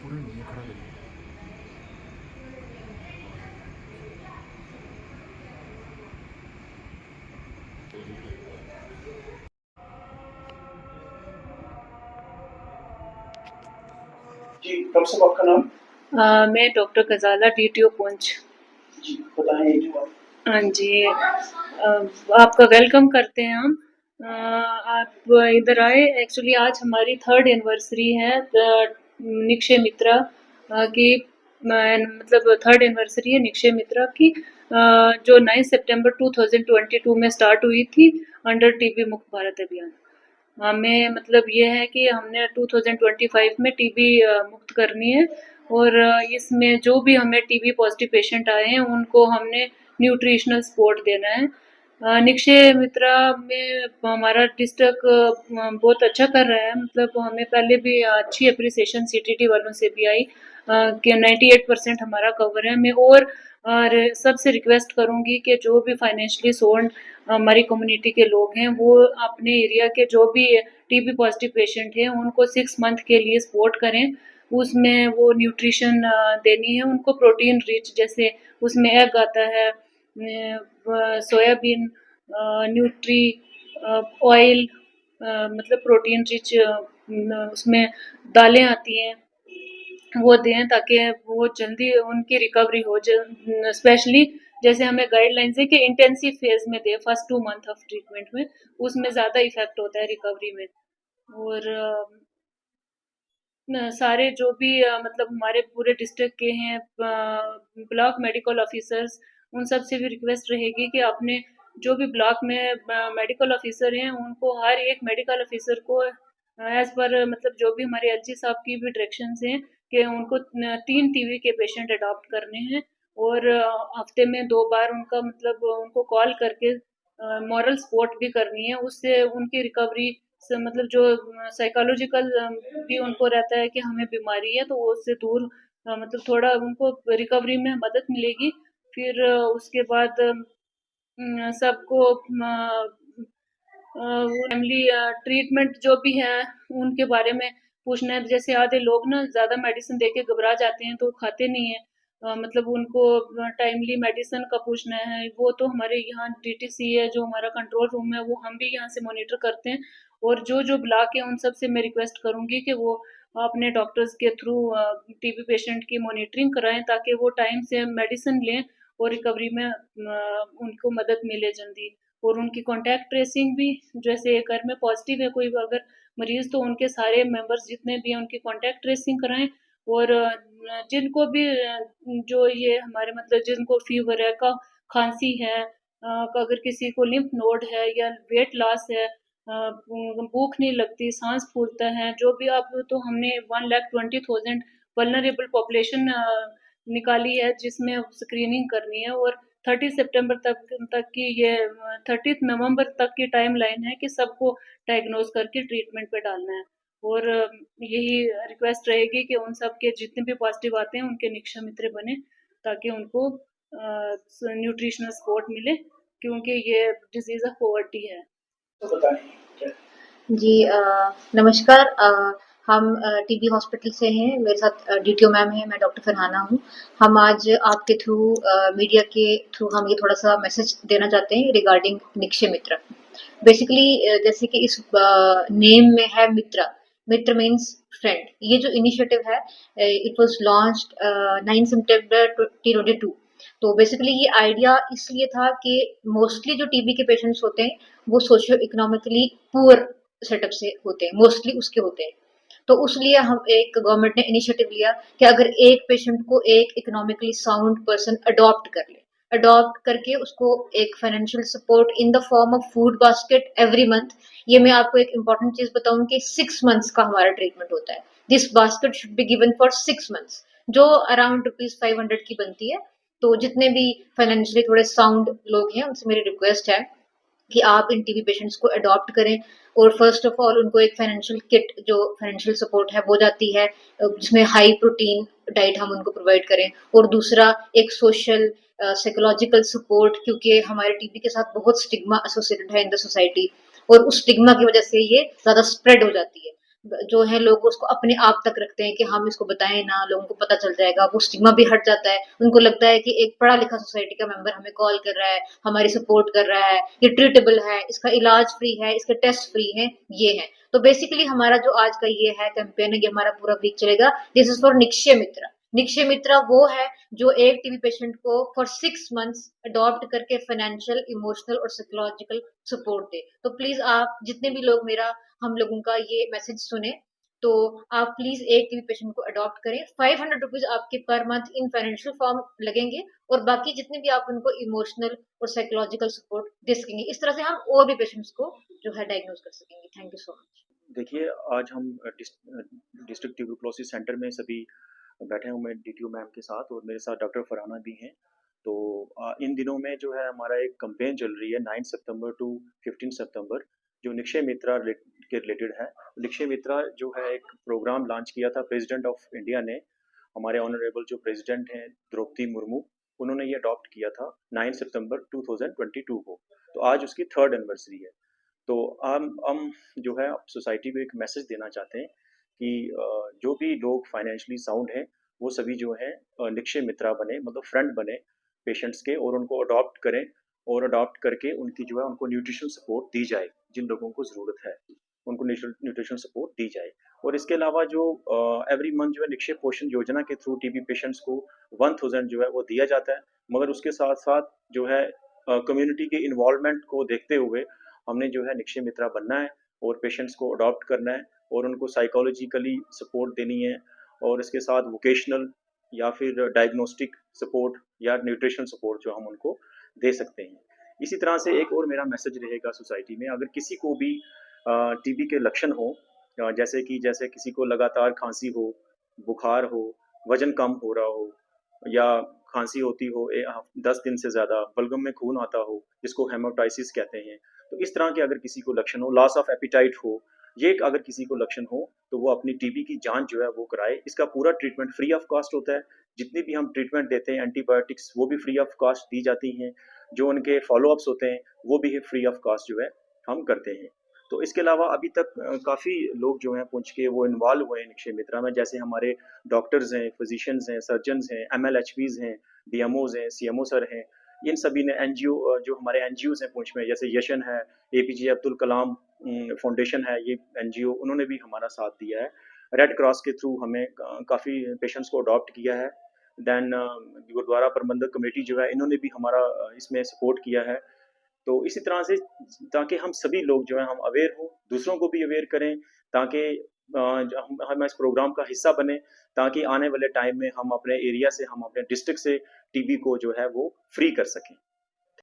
पूरे नहीं खड़ा करिए। जी, कब से आपका नाम? मैं डॉक्टर गजाला डीटीओ पुंछ। जी, बताएँ जो आप। हाँ जी, आपका वेलकम करते हैं हम। आप इधर आए, एक्चुअली आज हमारी 3rd एनिवर्सरी है निक्षय मित्रा की, मतलब 3rd एनिवर्सरी है निक्षय मित्रा की, जो 9 सितंबर 2022 में स्टार्ट हुई थी अंडर टीबी मुक्त भारत अभियान। हमें मतलब ये है कि हमने 2025 में टीबी मुक्त करनी है, और इसमें जो भी हमें टीबी पॉजिटिव पेशेंट आए हैं उनको हमने न्यूट्रिशनल सपोर्ट देना है। निक्षय मित्रा में हमारा डिस्ट्रिक्ट बहुत अच्छा कर रहा है, मतलब हमें पहले भी अच्छी अप्रिसिएशन सीटीटी वालों से भी आई कि 98% हमारा कवर है। मैं और सबसे रिक्वेस्ट करूंगी कि जो भी फाइनेंशियली सोल्ड हमारी कम्युनिटी के लोग हैं वो अपने एरिया के जो भी टीबी पॉजिटिव पेशेंट हैं उनको 6 मंथ के लिए सपोर्ट करें। उसमें वो न्यूट्रिशन देनी है उनको, प्रोटीन रिच, जैसे उसमें एग आता है, सोयाबीन, न्यूट्री ऑयल, मतलब प्रोटीन रिच उसमें दालें आती हैं, वो दें ताकि वो जल्दी उनकी रिकवरी हो। स्पेशली जैसे हमें गाइडलाइंस है कि इंटेंसिव फेज में दें फर्स्ट 2 मंथ ऑफ ट्रीटमेंट में, उसमें ज़्यादा इफेक्ट होता है रिकवरी में। और सारे जो भी मतलब हमारे पूरे डिस्ट्रिक्ट के हैं ब्लॉक मेडिकल ऑफिसर्स, उन सब से भी रिक्वेस्ट रहेगी कि अपने जो भी ब्लॉक में मेडिकल ऑफिसर हैं उनको, हर एक मेडिकल ऑफिसर को एज पर मतलब जो भी हमारे एलजी साहब की भी डायरेक्शंस हैं कि उनको 3 टीबी के पेशेंट अडॉप्ट करने हैं, और हफ्ते में 2 बार उनका मतलब उनको कॉल करके मॉरल सपोर्ट भी करनी है। उससे उनकी रिकवरी से मतलब जो साइकोलॉजिकल भी उनको रहता है कि हमें बीमारी है, तो वो उससे दूर मतलब थोड़ा उनको रिकवरी में मदद मिलेगी। फिर उसके बाद सबको फैमिली ट्रीटमेंट जो भी है उनके बारे में पूछना है। जैसे आधे लोग ना ज़्यादा मेडिसिन देके घबरा जाते हैं तो खाते नहीं है, मतलब उनको टाइमली मेडिसिन का पूछना है। वो तो हमारे यहाँ डीटीसी है जो हमारा कंट्रोल रूम है, वो हम भी यहाँ से मॉनिटर करते हैं। और जो जो ब्लॉक है उन सब से मैं रिक्वेस्ट करूंगी कि वो अपने डॉक्टर्स के थ्रू टीबी पेशेंट की मॉनिटरिंग कराएं ताकि वो टाइम से मेडिसिन लें और रिकवरी में उनको मदद मिले जल्दी। और उनकी कॉन्टैक्ट ट्रेसिंग भी, जैसे घर में पॉजिटिव है कोई अगर मरीज तो उनके सारे मेंबर्स जितने भी हैं उनकी कॉन्टैक्ट ट्रेसिंग कराएं। और जिनको भी जो ये हमारे मतलब जिनको फीवर है का खांसी है, अगर किसी को लिम्फ नोड है या वेट लॉस है, भूख नहीं लगती, सांस फूलता है, जो भी आप, तो हमने 1,20,000 वल्नरेबल पॉपुलेशन निकाली है जिसमें स्क्रीनिंग करनी है। और 30 सितंबर तक की ये 30 नवंबर तक की टाइम लाइन है कि सबको डायग्नोज करके ट्रीटमेंट पे डालना है। और यही रिक्वेस्ट रहेगी कि उन सब के जितने भी पॉजिटिव आते हैं उनके निक्षय मित्र बने ताकि उनको न्यूट्रिशनल सपोर्ट मिले, क्योंकि ये डिजीज ऑफ पॉवर्टी है। तो बताएँ क्या? जी नमस्कार। हम टीबी हॉस्पिटल से हैं, मेरे साथ डीटीओ मैम हैं, मैं डॉक्टर फरहाना हूँ। हम आज आपके थ्रू मीडिया के थ्रू हम ये थोड़ा सा मैसेज देना चाहते हैं रिगार्डिंग निक्षय मित्र। बेसिकली जैसे कि इस नेम में है मित्र, मित्र मीन्स फ्रेंड। ये जो इनिशिएटिव है इट वाज लॉन्च्ड 9 सितंबर 2022। तो बेसिकली ये आइडिया इसलिए था कि मोस्टली जो टीबी के पेशेंट्स होते हैं वो सोशियो इकोनॉमिकली पुअर सेटअप से होते हैं, मोस्टली उसके होते हैं। तो उसलिए हम एक गवर्नमेंट ने इनिशिएटिव लिया कि अगर एक पेशेंट को एक इकोनॉमिकली साउंड पर्सन अडॉप्ट कर ले, अडॉप्ट करके उसको एक financial support in the form of food basket every month. ये मैं आपको एक इंपॉर्टेंट चीज बताऊं कि 6 मंथ्स का हमारा ट्रीटमेंट होता है। This basket should be given for 6 months, जो अराउंड ₹500 की बनती है। तो जितने भी फाइनेंशियली थोड़े साउंड लोग हैं उनसे मेरी रिक्वेस्ट है कि आप इन टीबी पेशेंट्स को अडॉप्ट करें। और फर्स्ट ऑफ ऑल उनको एक फाइनेंशियल किट, जो फाइनेंशियल सपोर्ट है वो जाती है, जिसमें हाई प्रोटीन डाइट हम उनको प्रोवाइड करें। और दूसरा एक सोशल साइकोलॉजिकल सपोर्ट, क्योंकि हमारे टीबी के साथ बहुत स्टिग्मा एसोसिएटेड है इन द सोसाइटी, और उस स्टिग्मा की वजह से ये ज्यादा स्प्रेड हो जाती है। जो है लोग उसको अपने आप तक रखते हैं कि हम इसको बताएं ना, लोगों को पता चल जाएगा, वो स्टिग्मा भी हट जाता है। उनको लगता है कि एक पढ़ा लिखा सोसाइटी का मेंबर हमें कॉल कर रहा है, हमारी सपोर्ट कर रहा है, ये ट्रीटेबल है, इसका इलाज फ्री है, इसके टेस्ट फ्री है, ये है। तो बेसिकली हमारा जो आज का ये है कैंपेन है, ये हमारा पूरा वीक चलेगा। दिस इज फॉर निक्षय मित्रा। निक्षय मित्रा वो है जो एक टीबी पेशेंट को फॉर 6 मंथ्स अडॉप्ट करके फाइनेंशियल, इमोशनल और साइकोलॉजिकल सपोर्ट दे। तो प्लीज आप जितने भी लोग मेरा हम लोगों का ये मैसेज सुने, तो आप प्लीज एक टीबी पेशेंट को अडॉप्ट करें। 500 रुपीज आपके per month in financial form लगेंगे, और बाकी जितने भी आप उनको इमोशनल और साइकोलॉजिकल सपोर्ट दे सकेंगे। इस तरह से हम और भी पेशेंट्स को जो है डायग्नोज कर सकेंगे। Thank you so much. देखिए, आज हम डिस्ट्रिक्ट ट्यूबरकुलोसिस सेंटर में सभी बैठे हुए हैं डीटीओ मैम के साथ, और मेरे साथ डॉक्टर फरहाना भी हैं। तो इन दिनों में जो है हमारा एक कैंपेन चल रही है 9 सितंबर टू 15 सितंबर, जो निक्षय मित्रा के रिलेटेड है। निक्षय मित्रा जो है एक प्रोग्राम लॉन्च किया था प्रेसिडेंट ऑफ इंडिया ने, हमारे ऑनरेबल जो प्रेसिडेंट हैं द्रौपदी मुर्मू, उन्होंने ये अडॉप्ट किया था 9 सितंबर 2022 को। तो आज उसकी 3rd एनिवर्सरी है। तो हम जो है सोसाइटी को एक मैसेज देना चाहते हैं कि जो भी लोग फाइनेंशियली साउंड हैं, वो सभी जो है निक्षय मित्रा बने, मतलब फ्रेंड बने पेशेंट्स के, और उनको अडॉप्ट करें, और अडॉप्ट करके उनकी जो है उनको न्यूट्रिशन सपोर्ट दी जाए। जिन लोगों को ज़रूरत है उनको न्यूट्रिशन सपोर्ट दी जाए। और इसके अलावा जो एवरी मंथ जो है निक्षय पोषण योजना के थ्रू टीबी पेशेंट्स को 1000 जो है वो दिया जाता है। मगर उसके साथ साथ जो है कम्युनिटी के इन्वॉल्वमेंट को देखते हुए हमने जो है निक्षय मित्रा बनना है, और पेशेंट्स को अडॉप्ट करना है, और उनको साइकोलॉजिकली सपोर्ट देनी है, और इसके साथ वोकेशनल या फिर डायग्नोस्टिक सपोर्ट या न्यूट्रिशन सपोर्ट जो हम उनको दे सकते हैं। इसी तरह से एक और मेरा मैसेज रहेगा सोसाइटी में, अगर किसी को भी टीबी के लक्षण हो, जैसे किसी को लगातार खांसी हो, बुखार हो, वजन कम हो रहा हो, या खांसी होती हो 10 दिन से ज़्यादा, बलगम में खून आता हो, जिसको हेमाटाइसिस कहते हैं, तो इस तरह के अगर किसी को लक्षण हो, लॉस ऑफ एपिटाइट हो, ये अगर किसी को लक्षण हो, तो वो अपनी टीबी की जांच जो है वो कराए। इसका पूरा ट्रीटमेंट फ्री ऑफ कॉस्ट होता है। जितनी भी हम ट्रीटमेंट देते हैं, एंटीबायोटिक्स, वो भी फ्री ऑफ कॉस्ट दी जाती हैं। जो उनके फॉलोअप्स होते हैं वो भी फ्री ऑफ कॉस्ट जो है हम करते हैं। तो इसके अलावा अभी तक काफ़ी लोग जो हैं पुंछ के वो इन्वॉल्व हुए हैं निक्षय मित्रा में, जैसे हमारे डॉक्टर्स हैं, फिजिशियंस हैं, सर्जन्स हैं, MLHPs हैं, DMOs हैं, CMO सर हैं। इन सभी ने NGO, जो हमारे NGOs हैं पुंछ में, जैसे यशन है, APJ अब्दुल कलाम फाउंडेशन है, ये NGO, उन्होंने भी हमारा साथ दिया है। रेड क्रॉस के थ्रू हमें काफ़ी पेशेंट्स को अडॉप्ट किया है। देन गुरुद्वारा प्रबंधक कमेटी जो है, इन्होंने भी हमारा इसमें सपोर्ट किया है। तो इसी तरह से, ताकि हम सभी लोग जो हैं हम अवेयर हों, दूसरों को भी अवेयर करें, ताकि हम इस प्रोग्राम का हिस्सा बने, ताकि आने वाले टाइम में हम अपने एरिया से, हम अपने डिस्ट्रिक्ट से टीबी को जो है वो फ्री कर सकें।